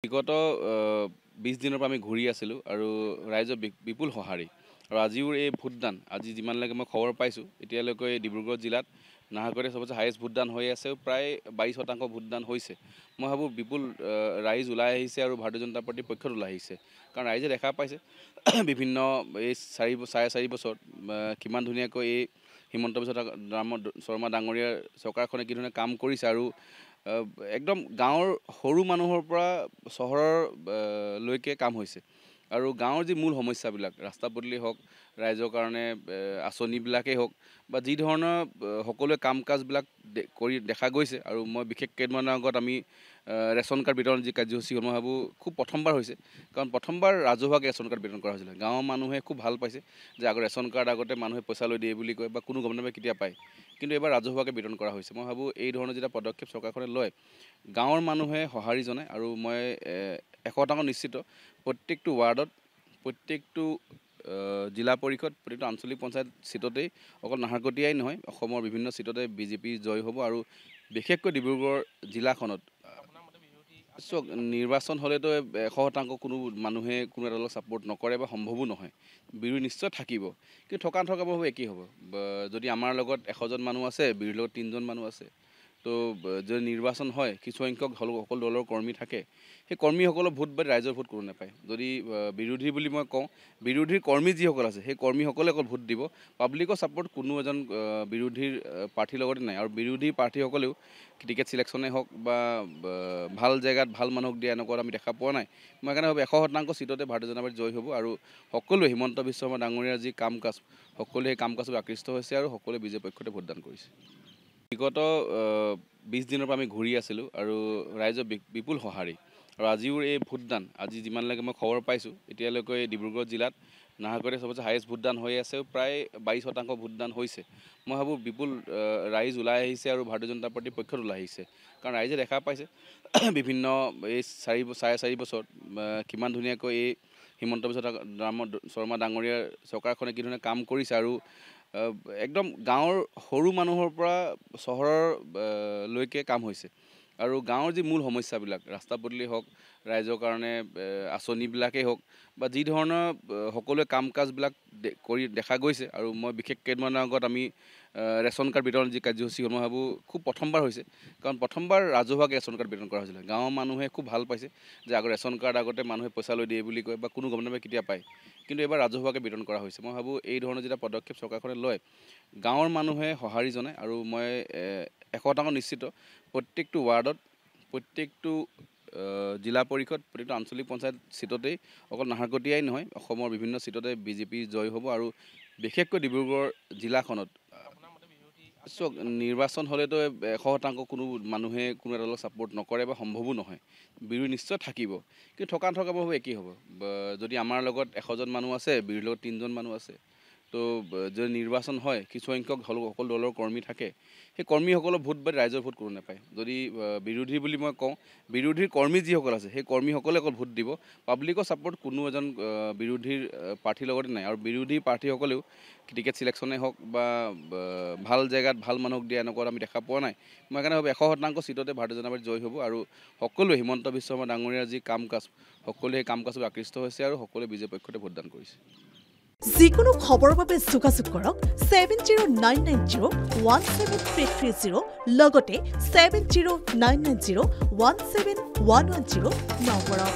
বিগত 20 দিনৰ পৰা আমি ঘূৰি আছিলোঁ আৰু ৰাইজৰ বিপুল সঁহাৰি আৰু আজিও এই ভোটদান আজি যিমানলৈকে মই খবৰ পাইছোঁ এতিয়ালৈকে ডিব্ৰুগড় জিলাত নাহৰকটীয়াত সবচে হাইয়েষ্ট ভোটদান হৈ আছে প্ৰায় 22% ভোটদান হৈছে। মই ভাবোঁ বিপুল ৰাইজ ওলাই আহিছে আৰু ভাৰতীয় জনতা পাৰ্টিৰ পক্ষত ওলাই আহিছে কাৰণ ৰাইজে দেখা পাইছে বিভিন্ন এই চাৰে চাৰি বছৰত কিমান ধুনীয়াকৈ এই হিমন্ত বিশ্ব শৰ্মা ডাঙৰীয়াৰ চৰকাৰখনে কি ধৰণে কাম কৰিছে আৰু একদম গাঁৱৰ সৰু মানুহৰ পৰা চহৰৰ লৈকে কাম হৈছে আৰু গাঁৱৰ যি মূল সমস্যাবিলাক ৰাস্তা পদূলি হওক ৰাইজৰ কাৰণে আঁচনিবিলাকেই হওক বা যি ধৰণৰ সকলোৱে কাম কাজবিলাক কৰি দেখা গৈছে আৰু মই বিশেষ কেইদিনমানৰ আগত আমি ৰেচন কাৰ্ড বিতৰণ যি কাৰ্যসূচী মই ভাবোঁ খুব প্ৰথমবাৰ হৈছে কাৰণ প্ৰথমবাৰ ৰাজহুৱাকৈ ৰেচন কাৰ্ড বিতৰণ কৰা হৈছিলে। গাঁৱৰ মানুহে খুব ভাল পাইছে যে আগৰ ৰেচন কাৰ্ড আগতে মানুহে পইচা লৈ দিয়ে বুলি কয় বা কোনো গম নাপায় কেতিয়া পায়, কিন্তু এইবাৰ ৰাজহুৱাকৈ বিতৰণ কৰা হৈছে। মই ভাবোঁ এই ধৰণৰ যেতিয়া পদক্ষেপ চৰকাৰখনে লয় গাঁৱৰ মানুহে সঁহাৰি জনায় আৰু মই 100% নিশ্চিত প্ৰত্যেকটো ৱাৰ্ডত প্ৰত্যেকটো জিলা পৰিষদ প্ৰতিটো আঞ্চলিক পঞ্চায়ত চিটতেই অকল নাহৰকটীয়াই নহয় অসমৰ বিভিন্ন চিটতে বিজেপি জয় হ'ব আৰু বিশেষকৈ ডিব্ৰুগড় জিলাখনত চক নিৰ্বাচন হ'লেতো 100% কোনো মানুহে কোনো এটা দলক ছাপোৰ্ট নকৰে বা সম্ভৱো নহয়, বিৰোধী নিশ্চয় থাকিব কিন্তু থকা ভাৱে একেই হ'ব। যদি আমাৰ লগত 100জন মানুহ আছে বিৰোধীৰ লগত 3জন মানুহ আছে তো যদি নিৰ্বাচন হয় কিছুসংখ্যক সকলো দলৰ কৰ্মী থাকে সেই কৰ্মীসকলৰ ভোট বা ৰাইজৰ ভোট কোনো নাপায়। যদি বিৰোধী বুলি মই কওঁ বিৰোধীৰ কৰ্মী যিসকল আছে সেই কৰ্মীসকলে অকল ভোট দিব, পাব্লিকৰ ছাপোৰ্ট কোনো এজন বিৰোধীৰ প্ৰাৰ্থীৰ লগতে নাই আৰু বিৰোধী প্ৰাৰ্থীসকলেও টিকেট চিলেকশ্যনেই হওক বা ভাল জেগাত ভাল মানুহক দিয়া এনেকুৱা আমি দেখা পোৱা নাই। মই সেইকাৰণে ভাবোঁ 100% চিটতে ভাৰতীয় জনতা পাৰ্টি জয় হ'ব আৰু সকলোৱে হিমন্ত বিশ্ব শৰ্মা ডাঙৰীয়াৰ যি কাম কাজ সকলোৱে সেই কাম কাজত আকৃষ্ট হৈছে আৰু সকলোৱে বিজেপিৰ পক্ষতে ভোটদান কৰিছে। বিগত 20 দিনৰ পৰা আমি ঘূৰি আছিলোঁ আৰু ৰাইজৰ বিপুল সঁহাৰি আৰু আজিও এই ভোটদান আজি যিমানলৈকে মই খবৰ পাইছোঁ এতিয়ালৈকে ডিব্ৰুগড় জিলাত নাহৰকটীয়াত সবচে হাইয়েষ্ট ভোটদান হৈ আছে প্ৰায় 22% ভোটদান হৈছে। মই ভাবোঁ বিপুল ৰাইজ ওলাই আহিছে আৰু ভাৰতীয় জনতা পাৰ্টিৰ পক্ষত ওলাই আহিছে কাৰণ ৰাইজে দেখা পাইছে বিভিন্ন এই চাৰে চাৰি বছৰত কিমান ধুনীয়াকৈ এই হিমন্ত বিশ্ব শৰ্মা ডাঙৰীয়াৰ চৰকাৰখনে কি ধৰণে কাম কৰিছে আৰু একদম গাঁৱৰ সৰু মানুহৰ পৰা চহৰৰ লৈকে কাম হৈছে আৰু গাঁৱৰ যি মূল সমস্যাবিলাক ৰাস্তা পদূলি হওক ৰাইজৰ কাৰণে আঁচনিবিলাকেই হওক বা যি ধৰণৰ সকলোৱে কাম কাজবিলাক কৰি দেখা গৈছে আৰু মই বিশেষ কেইদিনমানৰ আগত আমি ৰেচন কাৰ্ড বিতৰণ যি কাৰ্যসূচী মই ভাবোঁ খুব প্ৰথমবাৰ হৈছে কাৰণ প্ৰথমবাৰ ৰাজহুৱাকৈ ৰেচন কাৰ্ড বিতৰণ কৰা হৈছিলে। গাঁৱৰ মানুহে খুব ভাল পাইছে যে আগৰ ৰেচন কাৰ্ড আগতে মানুহে পইচা লৈ দিয়ে বুলি কয় বা কোনো গম নাপায় কেতিয়া পায়, কিন্তু এইবাৰ ৰাজহুৱাকৈ বিতৰণ কৰা হৈছে। মই ভাবোঁ এই ধৰণৰ যেতিয়া পদক্ষেপ চৰকাৰখনে লয় গাঁৱৰ মানুহে সঁহাৰি জনায় আৰু মই 100% নিশ্চিত প্ৰত্যেকটো ৱাৰ্ডত প্ৰত্যেকটো জিলা পৰিষদ প্ৰতিটো আঞ্চলিক পঞ্চায়ত চিটতেই অকল নাহৰকটীয়াই নহয় অসমৰ বিভিন্ন চিটতে বিজেপি জয় হ'ব আৰু বিশেষকৈ ডিব্ৰুগড় জিলাখনত চক নিৰ্বাচন হ'লেতো 100% কোনো মানুহে কোনো এটা দলক ছাপোৰ্ট নকৰে বা সম্ভৱো নহয়, বিৰোধী নিশ্চয় থাকিব কিন্তু থকা ভাৱে একেই হ'ব। যদি আমাৰ লগত 100জন মানুহ আছে বিৰোধীৰ লগত 3জন মানুহ আছে তো যদি নিৰ্বাচন হয় কিছুসংখ্যক সকলো দলৰ কৰ্মী থাকে সেই কৰ্মীসকলৰ ভোট বা ৰাইজৰ ভোট কোনো নাপায়। যদি বিৰোধী বুলি মই কওঁ বিৰোধীৰ কৰ্মী যিসকল আছে সেই কৰ্মীসকলে অকল ভোট দিব, পাব্লিকৰ ছাপোৰ্ট কোনো এজন বিৰোধীৰ প্ৰাৰ্থীৰ লগতে নাই আৰু বিৰোধী প্ৰাৰ্থীসকলেও টিকেট চিলেকশ্যনেই হওক বা ভাল জেগাত ভাল মানুহক দিয়া এনেকুৱা আমি দেখা পোৱা নাই। মই সেইকাৰণে ভাবোঁ 100% চিটতে ভাৰতীয় জনতা পাৰ্টি জয় হ'ব আৰু সকলোৱে হিমন্ত বিশ্ব শৰ্মা ডাঙৰীয়াৰ যি কাম কাজ সকলোৱে সেই কাম কাজত আকৃষ্ট হৈছে আৰু সকলোৱে বিজেপিৰ পক্ষতে ভোটদান কৰিছে। যিকোনো খবৰৰ বাবে যোগাযোগ কৰক 7099017330 লগতে 7099017110 নম্বৰত।